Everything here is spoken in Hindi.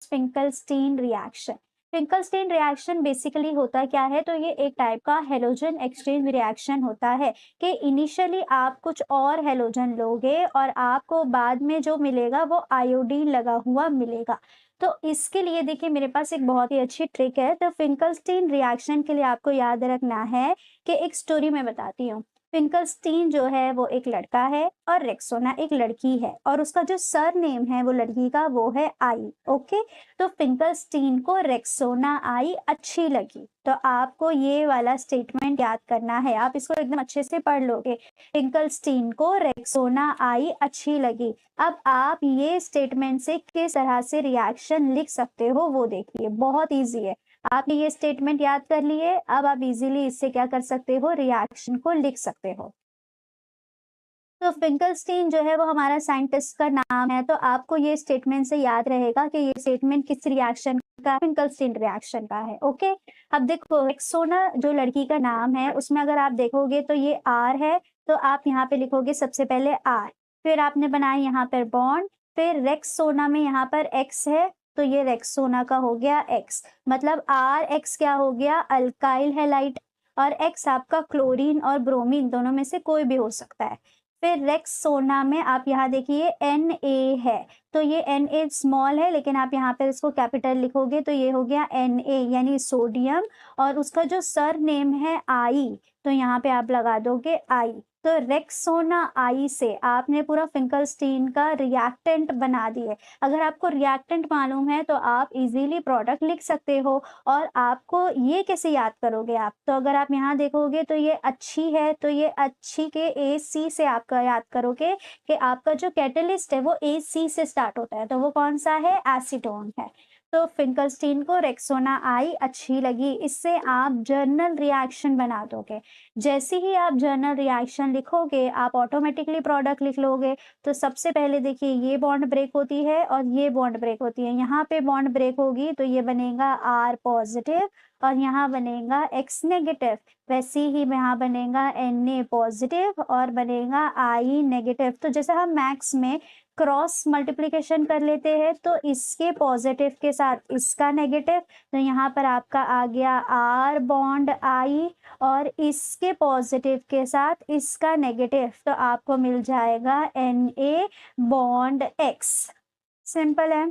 Finkelstein reaction. Finkelstein reaction basically होता क्या है, तो ये एक टाइप का हेलोजन एक्सचेंज रिएक्शन होता है कि इनिशियली आप कुछ और हेलोजन लोगे और आपको बाद में जो मिलेगा वो आयोडीन लगा हुआ मिलेगा। तो इसके लिए देखिए मेरे पास एक बहुत ही अच्छी ट्रिक है। तो फिंकलस्टीन रिएक्शन के लिए आपको याद रखना है कि एक स्टोरी मैं बताती हूँ। फिंकलस्टीन जो है वो एक लड़का है और रेक्सोना एक लड़की है और उसका जो सर नेम है वो लड़की का वो है आई। ओके, तो फिंकलस्टीन को रेक्सोना आई अच्छी लगी। तो आपको ये वाला स्टेटमेंट याद करना है, आप इसको एकदम अच्छे से पढ़ लोगे। फिंकलस्टीन को रेक्सोना आई अच्छी लगी। अब आप ये स्टेटमेंट से किस तरह से रिएक्शन लिख सकते हो वो देखिए, बहुत इजी है। आपने ये स्टेटमेंट याद कर लिए, अब आप इजीली इससे क्या कर सकते हो, रिएक्शन को लिख सकते हो। तो फिंकलस्टीन जो है वो हमारा साइंटिस्ट का नाम है, तो आपको ये स्टेटमेंट से याद रहेगा कि ये स्टेटमेंट किस रिएक्शन का, फिंकलस्टीन रिएक्शन का है। ओके, अब देखो रेक्सोना जो लड़की का नाम है उसमें अगर आप देखोगे तो ये आर है, तो आप यहाँ पे लिखोगे सबसे पहले आर, फिर आपने बनाया यहाँ पर बॉन्ड, फिर रेक्सोना में यहाँ पर एक्स है, तो ये रेक्सोना का हो गया एक्स, मतलब आर एक्स क्या हो गया, अल्काइल हैलाइड, और एक्स आपका क्लोरीन और ब्रोमीन दोनों में से कोई भी हो सकता है। फिर रेक्सोना में आप यहाँ देखिए एन ए है, तो ये एन ए स्मॉल है लेकिन आप यहाँ पर इसको कैपिटल लिखोगे तो ये हो गया एन ए यानी सोडियम, और उसका जो सर नेम है आई, तो यहाँ पे आप लगा दोगे आई। तो रेक्सोना आई से आपने पूरा फिंकलस्टीन का रिएक्टेंट बना दिए। अगर आपको रिएक्टेंट मालूम है तो आप इजीली प्रोडक्ट लिख सकते हो। और आपको ये कैसे याद करोगे आप, तो अगर आप यहाँ देखोगे तो ये अच्छी है, तो ये अच्छी के ए सी से आपका याद करोगे कि आपका जो कैटलिस्ट है वो ए सी से स्टार्ट होता है, तो वो कौन सा है, एसीटोन है। तो फिंकलस्टीन को रेक्सोना आई अच्छी लगी, इससे आप जर्नल रिएक्शन बना दोगे। जैसे ही आप जर्नल रिएक्शन लिखोगे आप ऑटोमेटिकली प्रोडक्ट लिख लोगे। तो सबसे पहले देखिए ये बॉन्ड ब्रेक होती है और ये बॉन्ड ब्रेक होती है, यहाँ पे बॉन्ड ब्रेक होगी तो ये बनेगा आर पॉजिटिव और यहाँ बनेगा एक्स नेगेटिव, वैसे ही यहाँ बनेगा एन ए पॉजिटिव और बनेगा आई नेगेटिव। तो जैसे हम मैथ्स में क्रॉस मल्टीप्लिकेशन कर लेते हैं तो इसके पॉजिटिव के साथ इसका नेगेटिव, तो यहाँ पर आपका आ गया आर बॉन्ड आई, और इसके पॉजिटिव के साथ इसका नेगेटिव, तो आपको मिल जाएगा N A bond X. Simple है।